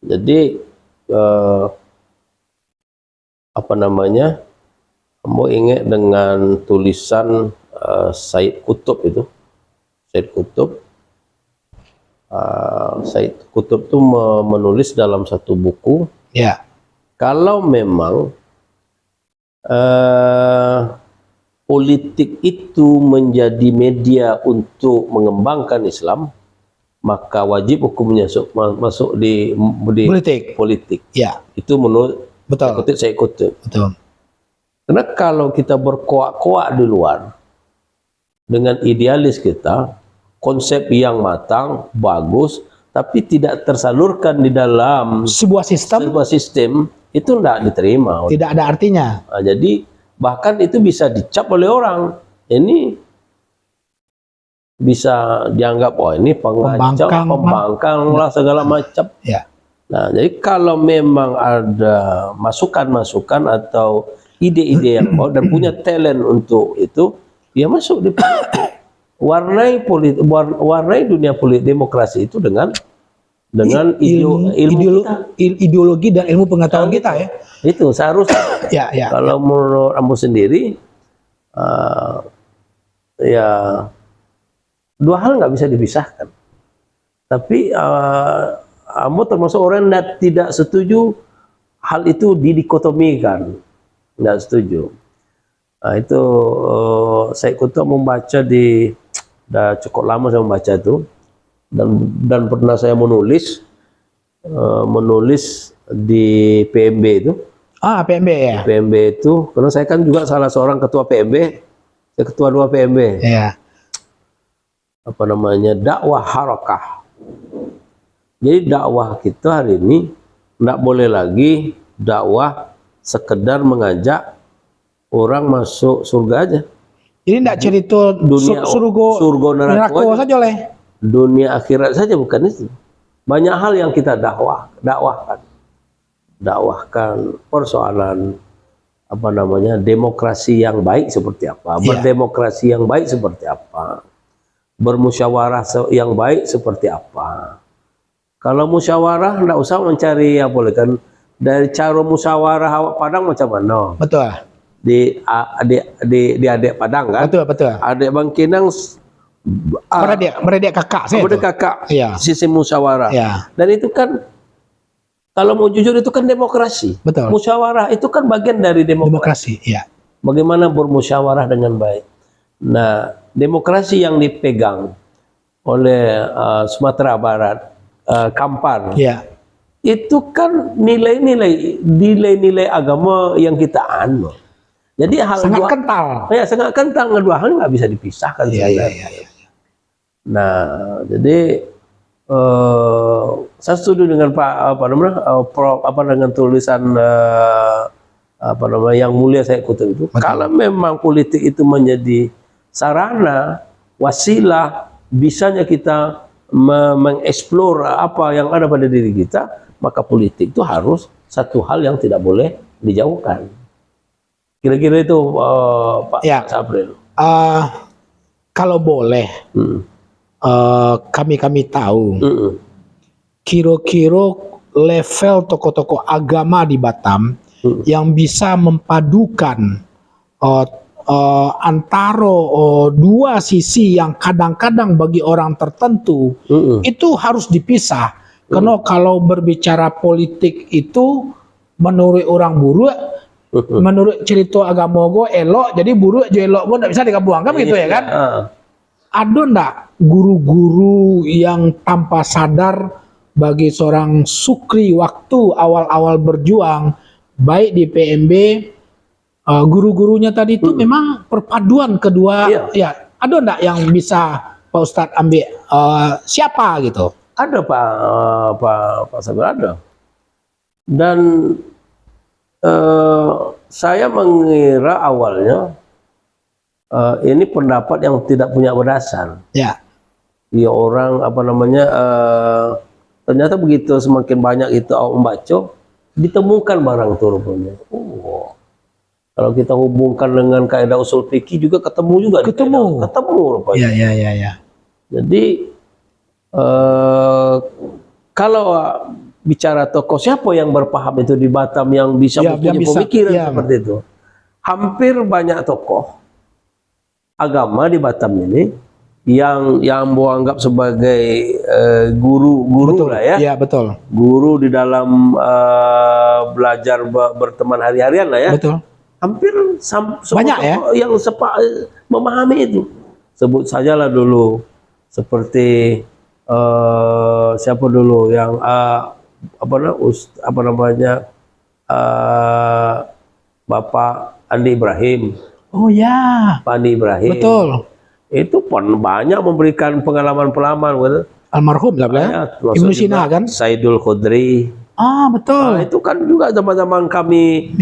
Jadi apa namanya? Mau ingat dengan tulisan Said Qutb itu. Said Qutb. Said Qutb itu menulis dalam satu buku, ya, kalau memang politik itu menjadi media untuk mengembangkan Islam, maka wajib hukumnya masuk di politik. Ya. Itu menurut Said Qutb. Betul. Karena kalau kita berkoak-koak di luar dengan idealis kita, konsep yang matang, bagus, tapi tidak tersalurkan di dalam sebuah sistem, itu tidak diterima. Tidak ada artinya. Nah, jadi bahkan itu bisa dicap oleh orang. Ini bisa dianggap, oh ini pembangkang lah segala macam. Ya. Nah, jadi kalau memang ada masukan-masukan atau ide-ide yang mau dan punya talent untuk itu, ya masuk di politik. Warnai dunia politik demokrasi itu dengan ideologi dan ilmu pengetahuan kita, ya. Itu seharusnya. Ya. Kalau menurut Ambo sendiri, ya dua hal nggak bisa dipisahkan. Tapi Ambo termasuk orang yang tidak setuju hal itu didikotomikan, nggak setuju. Nah, itu saya ikut membaca udah cukup lama saya membaca itu, dan pernah saya menulis di PMB itu. PMB ya. PMB itu, karena saya kan juga salah seorang ketua PMB, saya ketua 2 PMB. Ya. Apa namanya, dakwah harakah. Jadi dakwah kita hari ini tidak boleh lagi dakwah sekedar mengajak orang masuk surga aja. Jadi tidak cerita dunia surga neraka saja oleh dunia akhirat saja, bukan itu. Banyak hal yang kita dakwahkan persoalan apa namanya, demokrasi yang baik seperti apa, berdemokrasi yang baik seperti apa, bermusyawarah yang baik seperti apa. Kalau musyawarah tidak usah mencari ya, boleh kan dari cara musyawarah awak Padang macam mana? Betul. Di adik Padang kan? Betul. Adik Bangkinang beradik kakak saya. Beradik kakak. Ya. Sistem musyawarah. Ya. Dan itu kan kalau mau jujur itu kan demokrasi. Betul. Musyawarah itu kan bagian dari demokrasi. Ya. Bagaimana bermusyawarah dengan baik. Nah, demokrasi yang dipegang oleh Sumatera Barat, Kampar. Ya. Itu kan nilai-nilai agama yang kita anut. Jadi hal sangat kental. Ya, sangat kental. Dua hal nggak bisa dipisahkan. Ya. Nah, jadi saya setuju dengan Pak dengan tulisan yang mulia saya kutip itu. Betul. Kalau memang politik itu menjadi sarana, wasilah, bisanya kita mengeksplor apa yang ada pada diri kita, maka politik itu harus satu hal yang tidak boleh dijauhkan. Kira-kira itu Pak Sabril. Kalau boleh, kami tahu, kira-kira level tokoh-tokoh agama di Batam yang bisa memadukan antara dua sisi yang kadang-kadang bagi orang tertentu itu harus dipisah. Karena kalau berbicara politik itu menurut orang buruk, menurut cerita agama gue elok, jadi buruk jadi elok pun tidak bisa digabungkan gitu ya kan? Ada ndak guru-guru yang tanpa sadar bagi seorang Sukri waktu awal-awal berjuang, baik di PMB, guru-gurunya tadi itu memang perpaduan kedua, ya ada ndak yang bisa Pak Ustadz ambil siapa gitu? Ada Pak Sabir, ada. Dan saya mengira awalnya ini pendapat yang tidak punya berdasar. Ya. Ya orang apa namanya ternyata begitu semakin banyak itu membaca, ditemukan barang itu rupanya. Kalau kita hubungkan dengan kaidah usul fikih juga ketemu juga. Ketemu rupanya. Ya. Jadi kalau bicara tokoh siapa yang berpaham itu di Batam yang bisa mempunyai pemikiran seperti itu, hampir banyak tokoh agama di Batam ini yang anggap sebagai guru lah ya. Iya betul. Guru di dalam belajar berteman hari-harian lah ya. Betul. Hampir banyak ya yang memahami itu. Sebut sajalah dulu seperti siapa dulu yang Bapak Andi Ibrahim. Oh ya. Pak Andi Ibrahim. Betul. Itu banyak memberikan pengalaman-pengalaman gitu. Almarhum lah ya. Ibnu Sina kan. Saidul Khudri. Betul. Itu kan juga zaman-zaman kami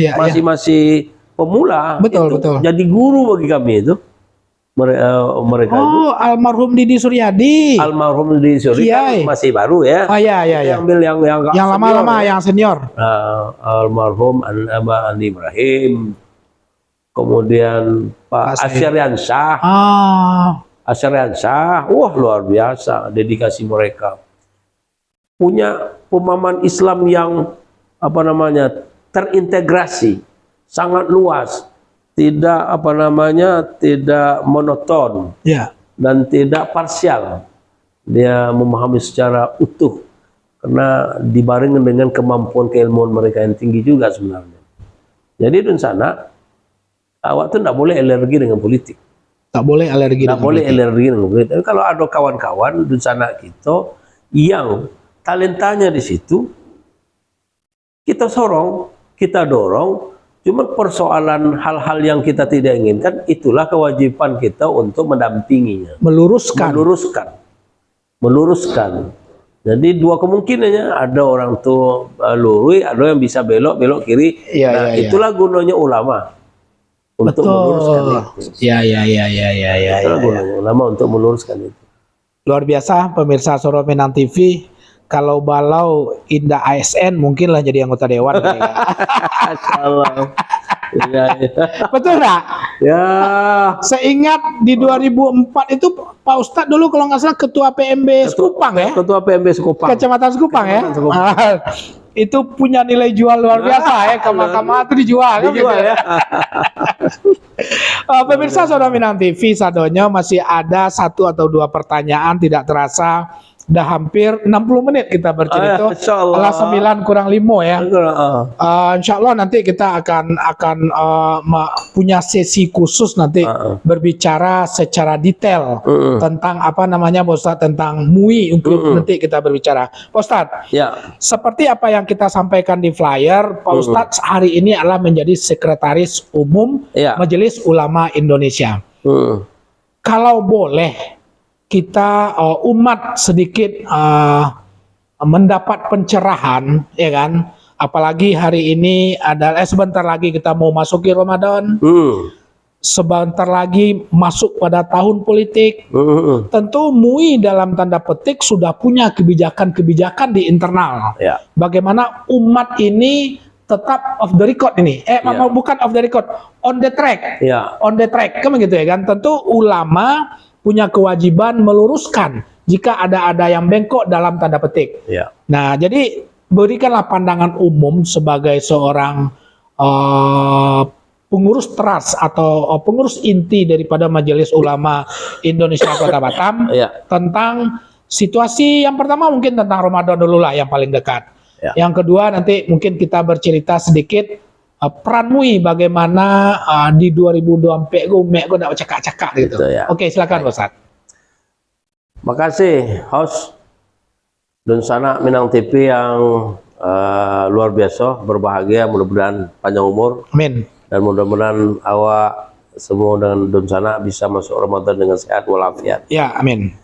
masih pemula. Betul. Jadi guru bagi kami itu. Mereka itu. Almarhum Didi Suryadi. Almarhum Didi Suryadi kan masih baru ya. Iya. Yang lama-lama, yang senior. Almarhum Andi Ibrahim. Kemudian Pak Asyariansyah. Asyariansyah, wah luar biasa dedikasi mereka. Punya pemahaman Islam yang terintegrasi, sangat luas. Tidak tidak monoton dan tidak parsial. Dia memahami secara utuh karena dibarengi dengan kemampuan keilmuan mereka yang tinggi juga sebenarnya. Jadi di sana awak tuh tidak boleh alergi dengan politik. Tak boleh alergi dengan politik. Tapi kalau ada kawan-kawan di sana kita yang talentanya di situ, kita sorong, kita dorong. Cuma persoalan hal-hal yang kita tidak inginkan, itulah kewajiban kita untuk mendampinginya. Meluruskan. Jadi dua kemungkinannya, ada orang tuh lurus, ada yang bisa belok kiri. Itulah gunanya ulama untuk meluruskan itu. Itulah gunanya ulama untuk meluruskan itu. Luar biasa pemirsa Soro Minang TV. Kalau Balau Indah ASN mungkinlah jadi anggota dewan. Betul nggak? Ya. Seingat di 2004 itu Pak Ustadz dulu kalau nggak salah ketua PMB Sekupang ya. Ketua PMB Sekupang. Kecamatan Sekupang ya. Itu punya nilai jual luar biasa ya. Kamar-kamar itu dijual ya. Pemirsa Soro Minang TV, sadonya masih ada 1 atau 2 pertanyaan tidak terasa. Udah hampir 60 menit kita bercerita. Alah 9 kurang 5 ya. Insya Allah nanti kita akan punya sesi khusus nanti berbicara secara detail tentang Pak Ustadz, tentang MUI untuk nanti kita berbicara. Pak Ustadz, seperti apa yang kita sampaikan di flyer, Pak Ustadz hari ini adalah menjadi Sekretaris Umum Majelis Ulama Indonesia. Kalau boleh kita umat sedikit mendapat pencerahan, ya kan? Apalagi hari ini adalah sebentar lagi kita mau masuki Ramadan, sebentar lagi masuk pada tahun politik. Tentu MUI dalam tanda petik sudah punya kebijakan-kebijakan di internal. Bagaimana umat ini tetap off the record ini, bukan off the record, on the track, on the track, kan begitu ya kan? Tentu ulama punya kewajiban meluruskan jika ada yang bengkok dalam tanda petik. Nah, jadi berikanlah pandangan umum sebagai seorang pengurus teras atau pengurus inti daripada Majelis Ulama Indonesia Kota Batam Ya. tentang situasi yang pertama mungkin tentang Ramadan dulu lah yang paling dekat. Ya. Yang kedua nanti mungkin kita bercerita sedikit peran MUI bagaimana di 2024 gue nak cakap-cakap gitu. Gitu ya. Oke, silakan Ustaz. Makasih host Dunsana Minang TV yang luar biasa, berbahagia, mudah-mudahan panjang umur Amin. dan mudah-mudahan awak semua dengan Dunsana bisa masuk Ramadan dengan sehat walafiat. Ya, amin.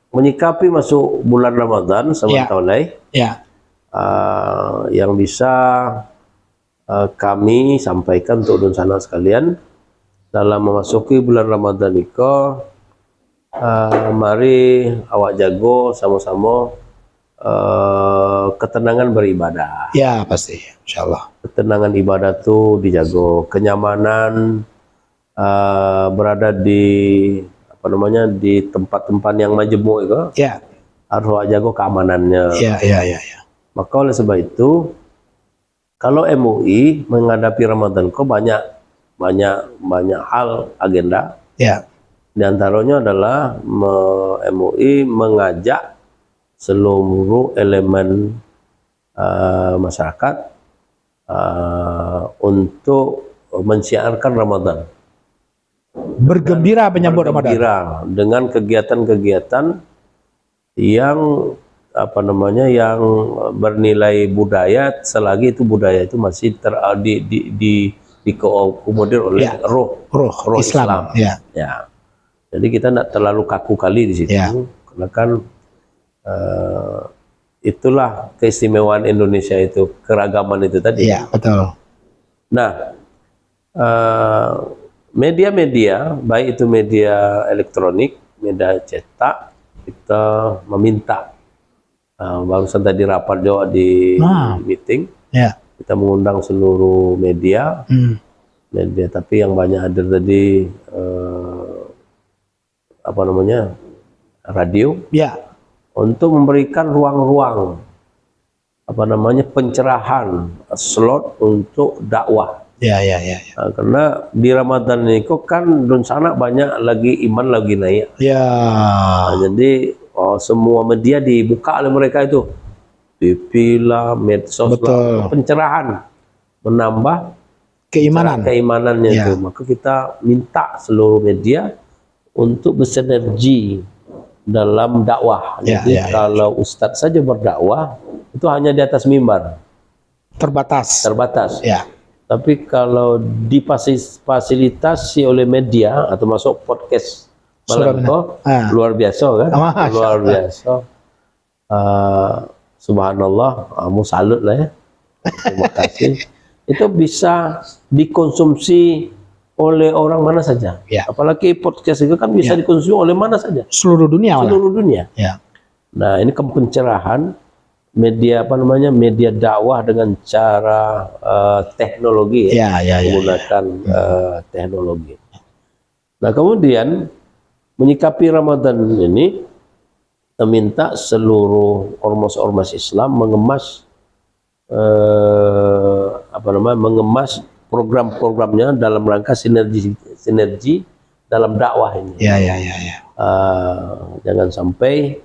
Menyikapi masuk bulan Ramadan sebentar lagi, Ya. yang bisa kami sampaikan untuk Dunsana sekalian dalam memasuki bulan Ramadan itu, mari awak jago sama-sama ketenangan beribadah. Ya, pasti, insyaallah. Ketenangan ibadah itu dijago, kenyamanan berada di apa namanya di tempat-tempat yang majemuk itu Ya. harus awak jago keamanannya. Ya. Maka oleh sebab itu kalau MUI menghadapi Ramadan kok banyak hal agenda. Ya. Di antaranya adalah MUI mengajak seluruh elemen masyarakat untuk mensiarkan Ramadan. Bergembira menyambut Ramadan. Bergembira dengan kegiatan-kegiatan yang apa namanya yang bernilai budaya, selagi itu budaya itu masih dikomodir oleh Ya. roh Islam. Ya. Ya. Jadi kita tidak terlalu kaku kali di situ, Ya. karena kan itulah keistimewaan Indonesia itu, keragaman itu tadi. Iya, betul. Nah, media-media, baik itu media elektronik, media cetak, kita meminta. Barusan tadi rapat juga di meeting, Ya. kita mengundang seluruh media, tapi yang banyak hadir tadi apa namanya radio. Ya. Untuk memberikan ruang-ruang apa namanya pencerahan slot untuk dakwah. Ya. Karena di Ramadan ini kok kan Dunsana banyak lagi iman lagi naik. Ya. Jadi semua media dibuka oleh mereka itu, TV lah, medsos lah, pencerahan, menambah keimanannya itu. Maka kita minta seluruh media untuk bersinergi dalam dakwah. Jadi kalau ustadz saja berdakwah itu hanya di atas mimbar, terbatas. Ya. Tapi kalau difasilitasi oleh media atau masuk podcast malam itu luar biasa kan? Luar biasa. Subhanallah, kamu salut lah ya. Terima kasih. Itu bisa dikonsumsi oleh orang mana saja. Ya. Apalagi podcast itu kan bisa dikonsumsi oleh mana saja. Seluruh dunia. Seluruh dunia. Ya. Nah, ini kan pencerahan media apa namanya media dakwah dengan cara teknologi menggunakan teknologi. Nah, kemudian menyikapi Ramadan ini meminta seluruh ormas-ormas Islam mengemas mengemas program-programnya dalam rangka sinergi dalam dakwah ini. Jangan sampai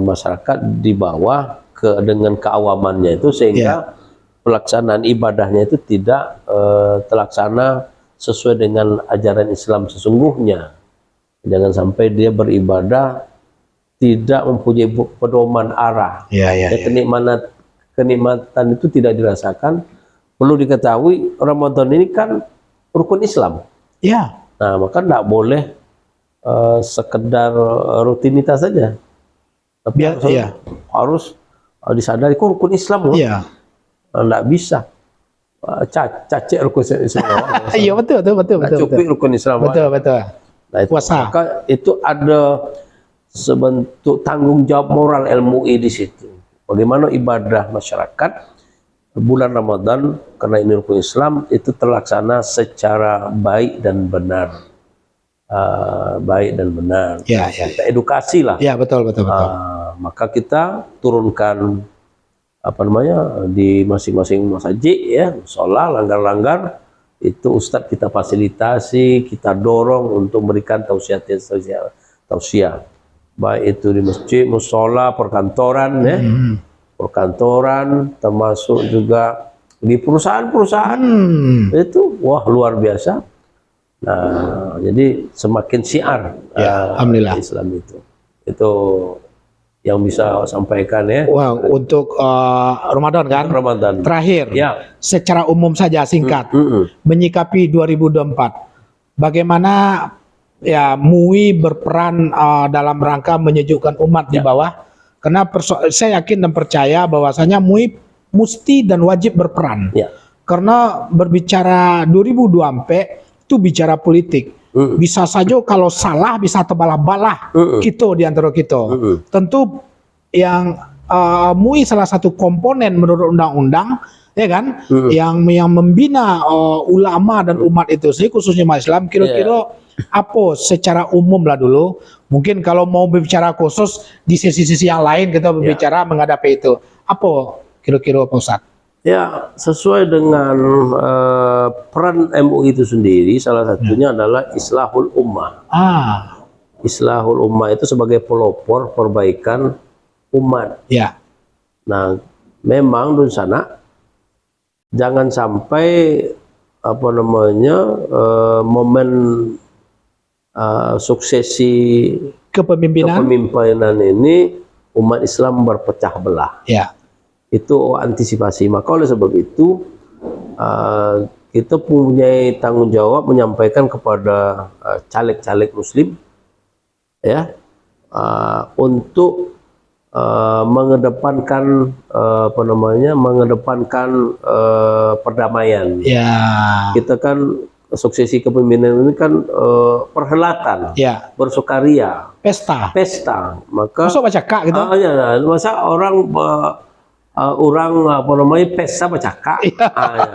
masyarakat di bawah dengan keawamannya itu sehingga pelaksanaan ibadahnya itu tidak terlaksana sesuai dengan ajaran Islam sesungguhnya. Jangan sampai dia beribadah tidak mempunyai pedoman arah. Kenikmatan itu tidak dirasakan. Perlu diketahui Ramadan ini kan rukun Islam. Ya. Nah, maka tidak boleh sekedar rutinitas saja. Tapi harus disadari kok rukun Islam loh. Iya. Tidak bisa cacik rukun Islam. Iya, betul. Cupik rukun Islam. Betul. Nah, puasa. Maka itu ada sebentuk tanggung jawab moral MUI di situ. Bagaimana ibadah masyarakat bulan Ramadan karena ini rukun Islam itu terlaksana secara baik dan benar. Kita edukasi lah. Ya, betul. Maka kita turunkan apa namanya, di masing-masing masjid ya, sholat langgar-langgar itu ustadz kita fasilitasi, kita dorong untuk memberikan tausiah, baik itu di masjid, musola, perkantoran ya, perkantoran, termasuk juga di perusahaan-perusahaan itu, wah luar biasa. Nah, jadi semakin syiar Ya, alhamdulillah. Islam itu yang bisa sampaikan ya. Wow, untuk Ramadan kan? Ramadan. Terakhir, Ya. secara umum saja singkat, menyikapi 2024, bagaimana ya MUI berperan dalam rangka menyejukkan umat di bawah? Karena saya yakin dan percaya bahwasanya MUI mesti dan wajib berperan. Ya. Karena berbicara 2024 itu bicara politik. Bisa saja kalau salah bisa terbalah-balah kita di antara kita. Tentu yang MUI salah satu komponen menurut undang-undang, ya kan, yang membina ulama dan umat itu sih, khususnya umat Islam. Kira-kira apa secara umum lah dulu. Mungkin kalau mau berbicara khusus di sisi-sisi yang lain kita berbicara menghadapi itu. Apa kira-kira Pak Ustadz? Ya, sesuai dengan peran MUI itu sendiri, salah satunya adalah Islahul Ummah. Islahul Ummah itu sebagai pelopor perbaikan umat. Ya. Nah, memang di sana jangan sampai apa namanya momen suksesi kepemimpinan ini umat Islam berpecah belah. Ya. Itu antisipasi. Maka oleh sebab itu kita punya tanggung jawab menyampaikan kepada caleg-caleg Muslim ya untuk mengedepankan perdamaian. Ya. Kita kan suksesi kepemimpinan ini kan perhelatan, bersukaria, pesta. Maka masuk baca kak gitu. Masa orang pesta bercakap.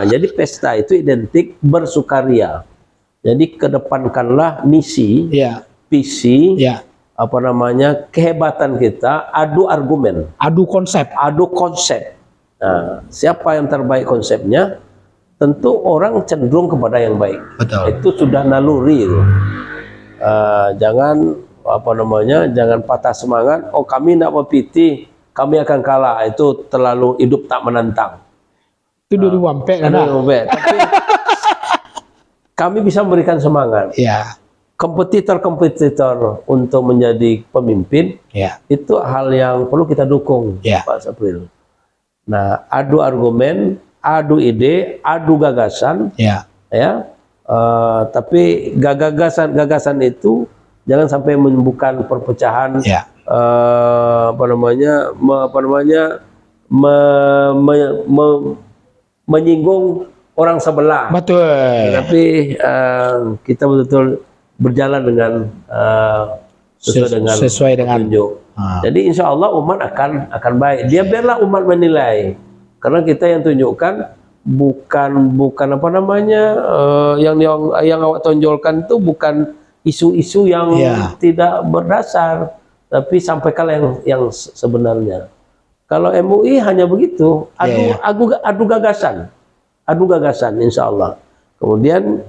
Jadi pesta itu identik bersukaria. Jadi kedepankanlah misi, visi, kehebatan kita, adu argumen, adu konsep. Nah, siapa yang terbaik konsepnya, tentu orang cenderung kepada yang baik. Betul. Itu sudah naluri itu. Jangan jangan patah semangat. Oh, kami tidak mau piti, kami akan kalah. Itu terlalu hidup tak menantang. Itu 2024 kan? Tapi kami bisa memberikan semangat. Ya. Kompetitor untuk menjadi pemimpin, itu hal yang perlu kita dukung, Pak Sapril. Nah, adu argumen, adu ide, adu gagasan, tapi gagasan itu jangan sampai menimbulkan perpecahan. Menyinggung orang sebelah. Betul. Tapi kita betul-betul berjalan dengan sesuai dengan petunjuk. Jadi insya Allah umat akan baik. Dia biarlah umat menilai. Karena kita yang tunjukkan bukan yang awak tonjolkan itu bukan isu-isu yang tidak berdasar, tapi sampaikan yang sebenarnya. Kalau MUI hanya begitu, adu gagasan, insya Allah. Kemudian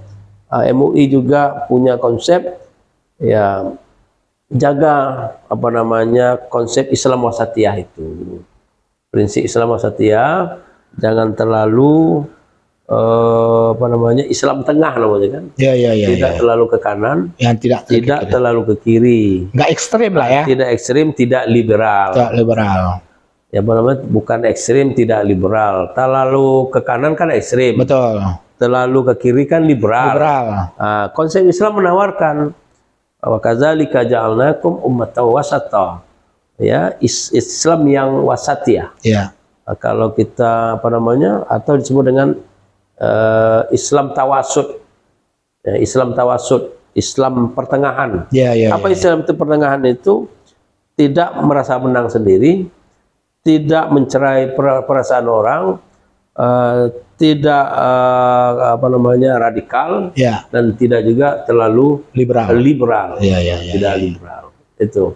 MUI juga punya konsep, jaga konsep Islam wasatiyah itu. Prinsip Islam wasatiyah, jangan terlalu Islam tengah namanya kan. Tidak terlalu ke kanan, tidak terlalu ke kiri. Nggak ekstrim lah ya. Tidak ekstrim, tidak liberal. Bukan ekstrim, tidak liberal. Terlalu ke kanan kan ekstrim. Betul. Terlalu ke kiri kan liberal. Konsep Islam menawarkan wa kadzalika ja'alnakum ummatan wasata. Islam yang wasatiyah. Kalau kita atau disebut dengan Islam tawasud. Islam tawasud, Islam pertengahan. Apa Islam itu pertengahan itu? Tidak merasa menang sendiri, tidak mencerai perasaan orang, tidak radikal, dan tidak juga terlalu liberal. Tidak liberal. Itu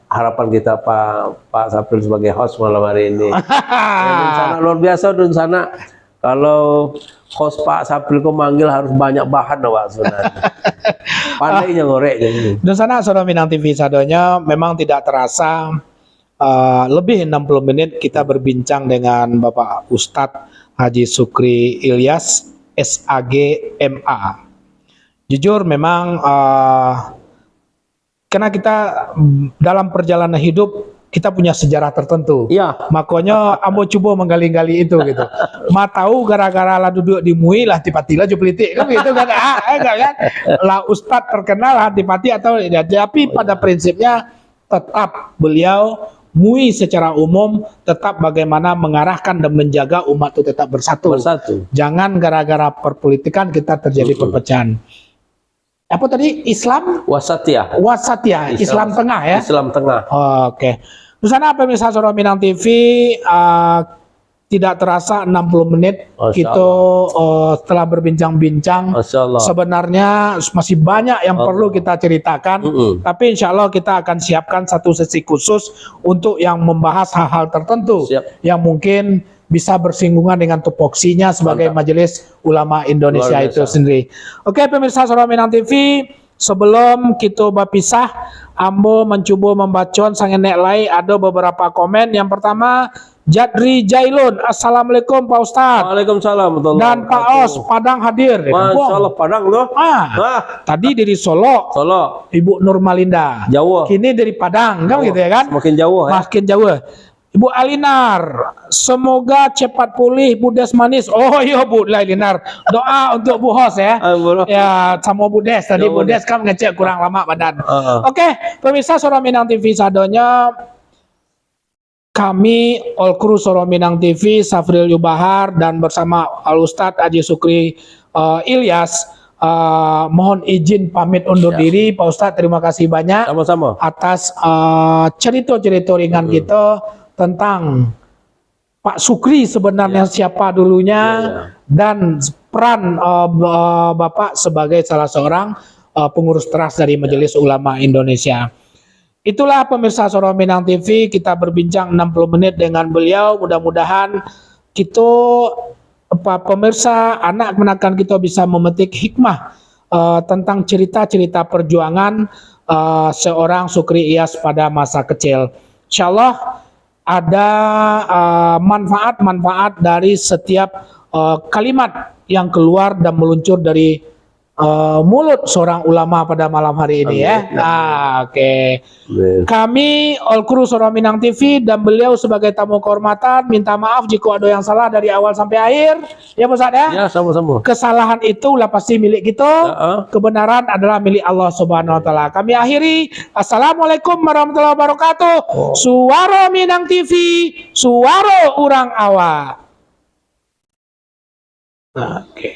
harapan kita Pak Sapril sebagai host malam hari ini. Dun Sana luar biasa Dun Sana. Kalau host Pak Sapril kok manggil harus banyak bahan Pak sebenarnya. Pandainya ngorek jadi. Dun Sana Soro Minang TV sadonya memang tidak terasa lebih 60 menit kita berbincang dengan Bapak Ustadz Haji Sukri Ilyas SAG MA. Jujur memang karena kita dalam perjalanan hidup kita punya sejarah tertentu. Iya. Makanya ambo coba menggali-gali itu gitu. Ma tahu gara-gara lah duduk di MUI lah tipati lah juplitik kan gitu kan. Enggak kan? Lah Ustadz terkenal lah tipati atau ya, tapi pada prinsipnya tetap beliau MUI secara umum tetap bagaimana mengarahkan dan menjaga umat itu tetap bersatu. Jangan gara-gara perpolitikan kita terjadi perpecahan. Apa tadi? Islam? Wasatiyah. Wasatiyah. Islam tengah ya? Islam tengah. Oke. Di sana pemirsa Soro Minang TV tidak terasa 60 menit kita setelah berbincang-bincang. Sebenarnya masih banyak yang perlu kita ceritakan, tapi insya Allah kita akan siapkan satu sesi khusus untuk yang membahas hal-hal tertentu yang mungkin bisa bersinggungan dengan tupoksinya sebagai Majelis Ulama Indonesia itu sendiri. Oke pemirsa Soro Minang TV, sebelum kita berpisah, ambo mencoba membaca sangenek lai ada beberapa komen. Yang pertama Jadri Jailun, Assalamualaikum Pak Ustadz. Waalaikumsalam. Dan Pak Os, Padang hadir. Masya Allah, Padang loh. Tadi dari Solo. Ibu Nurmalinda. Jawa. Kini dari Padang, kan gitu ya kan? Makin jauh ya. Makin jauh. Ibu Alinar, semoga cepat pulih Bu Des manis. Oh iya Bu Alinar, doa untuk Bu Hos ya. Ya sama Bu Des tadi. Bu Des kan ngecek kurang lama badan. Oke, pemirsa Soro Minang TV sadonya. Kami all kru Soro Minang TV, Safril Yubahar dan bersama Al Ustadz Haji Sukri Ilyas mohon izin pamit undur diri. Pak Ustadz terima kasih banyak atas cerita-cerita ringan kita tentang Pak Sukri sebenarnya siapa dulunya dan peran Bapak sebagai salah seorang pengurus teras dari Majelis Ulama Indonesia. Itulah pemirsa Soro Minang TV, kita berbincang 60 menit dengan beliau. Mudah-mudahan kita pemirsa anak menakan kita bisa memetik hikmah tentang cerita-cerita perjuangan seorang Sukri Ilyas pada masa kecil. Insyaallah ada manfaat-manfaat dari setiap kalimat yang keluar dan meluncur dari mulut seorang ulama pada malam hari ini ya. Oke. Kami all kru Soro Minang TV dan beliau sebagai tamu kehormatan minta maaf jika ada yang salah dari awal sampai akhir. Ya Pak Ustadz ya? Ya, sama-sama. Kesalahan itu lah pasti milik kita. Kebenaran adalah milik Allah Subhanahu wa taala. Kami akhiri. Assalamualaikum warahmatullahi wabarakatuh. Suara Minang TV, suara orang awak. Oke.